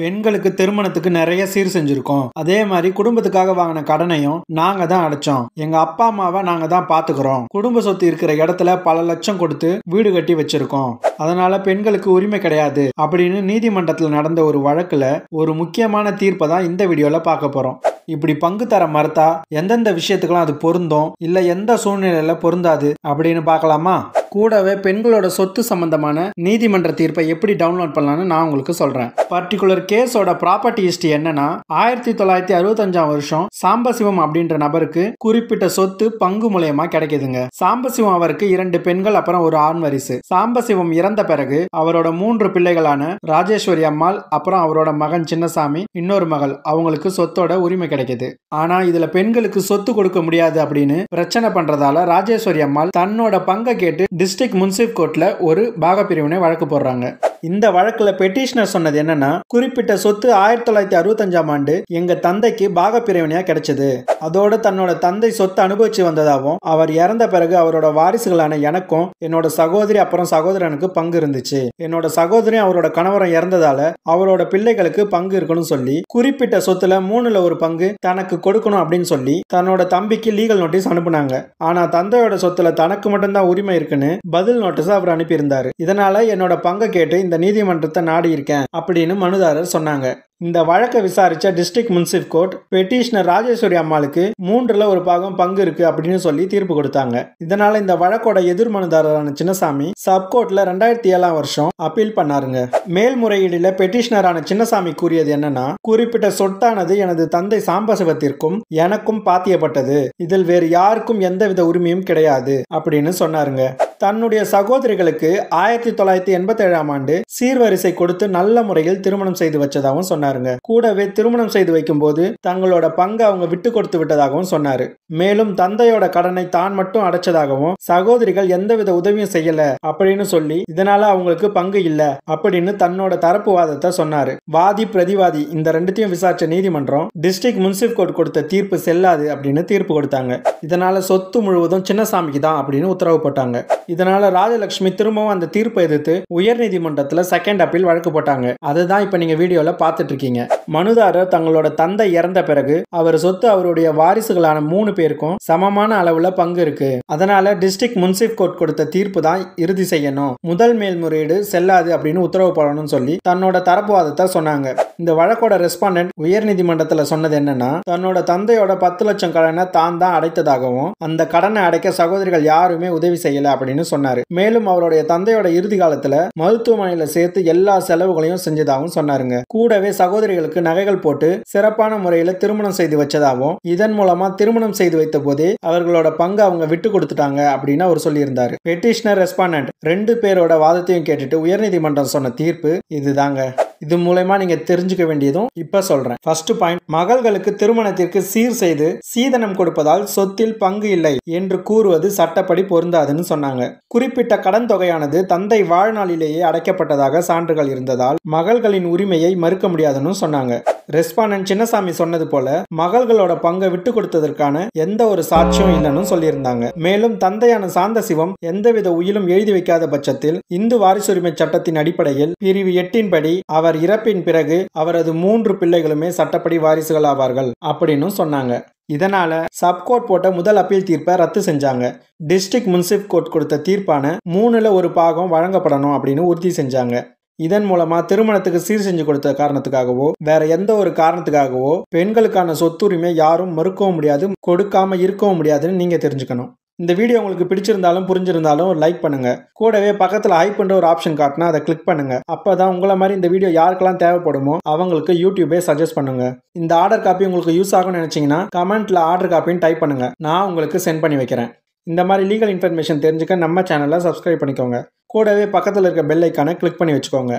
பெண்களுக்கு திருமணத்துக்கு நிறைய சீர் செஞ்சிருக்கோம். அதே மாதிரி குடும்பத்துக்காக வாங்கின கடனையும் நாங்க தான் அடைச்சோம். எங்க அப்பா அம்மாவை நாங்க தான் பாத்துக்கிறோம். குடும்ப சொத்து இருக்கிற இடத்துல பல லட்சம் கொடுத்து வீடு கட்டி வச்சிருக்கோம். அதனால பெண்களுக்கு உரிமை கிடையாது அப்படின்னு நீதிமன்றத்தில் நடந்த ஒரு வழக்குல ஒரு முக்கியமான தீர்ப்பை தான் இந்த வீடியோல பார்க்க போறோம். இப்படி பங்கு தர மறுத்தா எந்தெந்த விஷயத்துக்கெல்லாம் அது பொருந்தும், இல்ல எந்த சூழ்நிலையில பொருந்தாது அப்படின்னு பார்க்கலாமா? கூடவே பெண்களோட சொத்து சம்பந்தமான நீதிமன்ற தீர்ப்பை எப்படி டவுன்லோட் பண்ணலாம்னு நான் உங்களுக்கு சொல்றேன். பர்டிகுலர் கேஸோட ப்ராப்பர்ட்டி ஹிஸ்டரி என்னன்னா 1965 வருஷம் சாம்பசிவம் அப்படின்ற நபருக்கு குறிப்பிட்ட சொத்து பங்கு மூலமா கிடைக்குதுங்க. சாம்பசிவம் அவருக்கு 2 பெண்கள் அப்புறம் ஒரு ஆண் வாரிசு. சாம்பசிவம் இறந்த பிறகு அவரோட 3 பிள்ளைகளான ராஜேஸ்வரி அம்மாள் அப்புறம் அவரோட மகன் சின்னசாமி இன்னொரு மகள் அவங்களுக்கு சொத்தோட உரிமை கிடைக்குது. ஆனா இதுல பெண்களுக்கு சொத்து கொடுக்க முடியாது அப்படின்னு பிரச்சனை பண்றதால ராஜேஸ்வரி அம்மாள் தன்னோட பங்கை கேட்டு டிஸ்ட்ரிக்ட் முன்சிப் கோர்ட்ல ஒரு பாகப்பிரிவினை வழக்கு போடுறாங்க. இந்த வழக்குல பெட்டிஷனர் சொன்னது என்னன்னா, குறிப்பிட்ட சொத்து 1965 ஆண்டு எங்க தந்தைக்கு பாகப்பிரிவினையா கிடைச்சது. அதோட தன்னோட தந்தை சொத்து அனுபவிச்சு வந்ததாகவும் அவர் இறந்த பிறகு அவரோட வாரிசுகளான எனக்கும் என்னோட சகோதரி அப்புறம் சகோதரனுக்கு பங்கு இருந்துச்சு. என்னோட சகோதரி அவரோட கணவரம் இறந்ததால அவரோட பிள்ளைகளுக்கு பங்கு இருக்கணும்னு சொல்லி குறிப்பிட்ட சொத்துல 3ல் 1 பங்கு தனக்கு கொடுக்கணும் அப்படின்னு சொல்லி தன்னோட தம்பிக்கு லீகல் நோட்டீஸ் அனுப்புனாங்க. ஆனா தந்தையோட சொத்துல தனக்கு மட்டும்தான் உரிமை இருக்குன்னு பதில் நோட்டீஸ் அவர் அனுப்பியிருந்தாரு. இதனால என்னோட பங்கை கேட்டு இந்த நீதிமன்றத்தை நாடி இருக்கேன் அப்படின்னு மனுதாரர் சொன்னாங்க. இந்த வழக்கை விசாரிச்ச டிஸ்ட்ரிக்ட் முன்சிப் கோர்ட் பெட்டிஷனர் ராஜேஸ்வரி அம்மாளுக்கு 3ல் 1 பாகம் பங்கு இருக்கு அப்படின்னு சொல்லி தீர்ப்பு கொடுத்தாங்க. இதனால இந்த வழக்கோட எதிர் மனுதாரரான சின்னசாமி சப்கோர்ட்ல 2007 வருஷம் அப்பீல் பண்ணாருங்க. மேல்முறையீடுல பெட்டிஷனரான சின்னசாமி கூறியது என்னன்னா, குறிப்பிட்ட சொத்தானது எனது தந்தை சாம்பசிவத்திற்கும் எனக்கும் பாத்தியப்பட்டது. இதில் வேறு யாருக்கும் எந்தவித உரிமையும் கிடையாது அப்படின்னு சொன்னாருங்க. தன்னுடைய சகோதரிகளுக்கு 1987 ஆண்டு சீர்வரிசை கொடுத்து நல்ல முறையில் திருமணம் செய்து வச்சதாகவும் சொன்னாருங்க. கூடவே திருமணம் செய்து வைக்கும் போது தங்களோட பங்கு அவங்க விட்டு கொடுத்து விட்டதாகவும் சொன்னாரு. மேலும் தந்தையோட கடனை தான் மட்டும் அடைச்சதாகவும் சகோதரிகள் எந்தவித உதவியும் செய்யல அப்படின்னு சொல்லி இதனால அவங்களுக்கு பங்கு இல்ல அப்படின்னு தன்னோட தரப்பு வாதத்தை சொன்னாரு. வாதி பிரதிவாதி இந்த ரெண்டுத்தையும் விசாரிச்ச நீதிமன்றம் டிஸ்ட்ரிக்ட் முன்சிப் கோர்ட் கொடுத்த தீர்ப்பு செல்லாது அப்படின்னு தீர்ப்பு கொடுத்தாங்க. இதனால சொத்து முழுவதும் சின்னசாமிக்கு தான் அப்படின்னு உத்தரவு போட்டாங்க. இதனால ராஜலட்சுமி திரும்பவும் அந்த தீர்ப்பை எதிர்த்து உயர் நீதிமன்றத்தில் செகண்ட் அப்பீல் வழக்கு போட்டாங்க. அதுதான் இப்ப நீங்க வீடியோல பார்த்துட்டு இருக்கீங்க. மனுதாரர் தங்களோட தந்தை இறந்த பிறகு அவர் சொத்து அவருடைய வாரிசுகளான 3 பேருக்கும் சமமான அளவுல பங்கு இருக்கு. அதனால டிஸ்ட்ரிக்ட் முன்சிப் கோர்ட் கொடுத்த தீர்ப்பு தான் இறுதி செய்யணும், முதல் மேல்முறையீடு செல்லாது அப்படின்னு உத்தரவு போடணும்னு சொல்லி தன்னோட தரப்பு வாதத்தை சொன்னாங்க. இந்த வழக்கோட ரெஸ்பாண்டன்ட் உயர் நீதிமன்றத்தில் சொன்னது என்னன்னா, தன்னோட தந்தையோட 10 லட்சம் கடனை தான் அடைத்ததாகவும் அந்த கடனை அடைக்க சகோதரிகள் யாருமே உதவி செய்யல அப்படின்னு சொன்னாரு. மேலும் அவருடைய தந்தையோட இறுதி காலத்துல மருத்துவமனையில சேர்த்து எல்லா செலவுகளையும் செஞ்சதாகவும் சொன்னாருங்க. கூடவே சகோதரிகளுக்கு நகைகள் போட்டு சிறப்பான முறையில திருமணம் செய்து வச்சதாகவும் இதன் மூலமா திருமணம் செய்து வைத்த போதே அவர்களோட பங்கு அவங்க விட்டு கொடுத்துட்டாங்க அப்படின்னு அவர் சொல்லியிருந்தாரு. பெட்டிஷனர் ரெஸ்பாண்டன்ட் 2 பேரோட வாதத்தையும் கேட்டுட்டு உயர்நீதிமன்றம் சொன்ன தீர்ப்பு இதுதாங்க. இது மூலமா நீங்க தெரிஞ்சுக்க வேண்டியதும் இப்ப சொல்றேன். ஃபர்ஸ்ட் பாயிண்ட், மகள்களுக்கு திருமணத்திற்கு சீர் செய்து சீதனம் கொடுப்பதால் சொத்தில் பங்கு இல்லை என்று கூறுவது சட்டப்படி பொருந்தாதுன்னு சொன்னாங்க. குறிப்பிட்ட கடன் தொகையானது தந்தை வாழ்நாளிலேயே அடைக்கப்பட்டதாக சான்றுகள் இருந்ததால் மகள்களின் உரிமையை மறுக்க முடியாதுன்னு சொன்னாங்க. ரெஸ்பாண்டன்ட் சின்னசாமி சொன்னது போல மகள்களோட பங்கை விட்டு கொடுத்ததற்கான எந்த ஒரு சாட்சியம் இல்லைன்னு சொல்லியிருந்தாங்க. மேலும் தந்தையான சாந்தசிவம் எந்தவித உயிலும் எழுதி வைக்காத பட்சத்தில் இந்து வாரிசுரிமை சட்டத்தின் அடிப்படையில் பிரிவு 8 படி அவர் இறப்பின் பிறகு அவரது 3 பிள்ளைகளுமே சட்டப்படி வாரிசுகள் ஆவார்கள் அப்படின்னு சொன்னாங்க. இதனால சப்கோர்ட் போட்ட முதல் அப்பீல் தீர்ப்பை ரத்து செஞ்சாங்க. டிஸ்ட்ரிக்ட் முன்சிப் கோர்ட் கொடுத்த தீர்ப்பான 3ல் 1 பாகம் வழங்கப்படணும் அப்படின்னு உறுதி செஞ்சாங்க. இதன் மூலமா திருமணத்துக்கு சீர் செஞ்சு கொடுத்த காரணத்துக்காகவோ வேற எந்த ஒரு காரணத்துக்காகவோ பெண்களுக்கான சொத்துரிமை யாரும் மறுக்கவும் முடியாது, கொடுக்காம இருக்கவும் முடியாதுன்னு நீங்க தெரிஞ்சுக்கணும். இந்த வீடியோ உங்களுக்கு பிடிச்சிருந்தாலும் புரிஞ்சிருந்தாலும் ஒரு லைக் பண்ணுங்க. கூடவே பக்கத்துல ஹைப்ன்ற ஒரு ஆப்ஷன் காட்டினா அதை கிளிக் பண்ணுங்க. அப்பதான் உங்களை மாதிரி இந்த வீடியோ யாருக்கெல்லாம் தேவைப்படுமோ அவங்களுக்கு யூடியூபே சஜஸ்ட் பண்ணுங்க. இந்த ஆர்டர் காப்பி உங்களுக்கு யூஸ் ஆகும்னு நினைச்சீங்கன்னா கமெண்ட்ல ஆர்டர் காப்பின்னு டைப் பண்ணுங்க, நான் உங்களுக்கு சென்ட் பண்ணி வைக்கிறேன். இந்த மாதிரி லீகல் இன்ஃபர்மேஷன் தெரிஞ்சுக்க நம்ம சேனலை சப்ஸ்கிரைப் பண்ணிக்கோங்க. கூடவே பக்கத்தில் இருக்க பெல் ஐக்கானை கிளிக் பண்ணி வச்சுக்கோங்க.